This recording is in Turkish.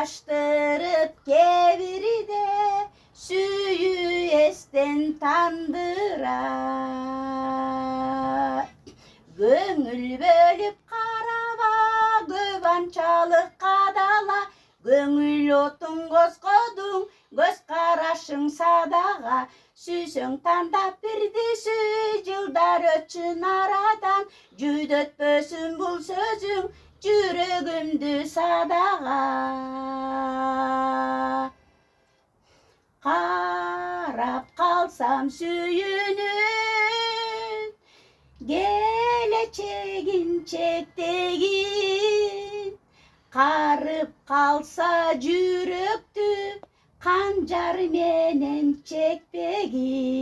açtırıp keviride suyu esten tandıra. Gönül bölüp karava gövançalık kadala, gönül otun göz kodun göz karашın sadağa. Süsün tandap birdi süz yıllar ötçün aradan, cüdötpösün bul sözün yüreğimdi sadağa. Karap kalsam süyünün, geleceğin çektiğin, karıp kalsa cürüktü kancar menen çekpegin.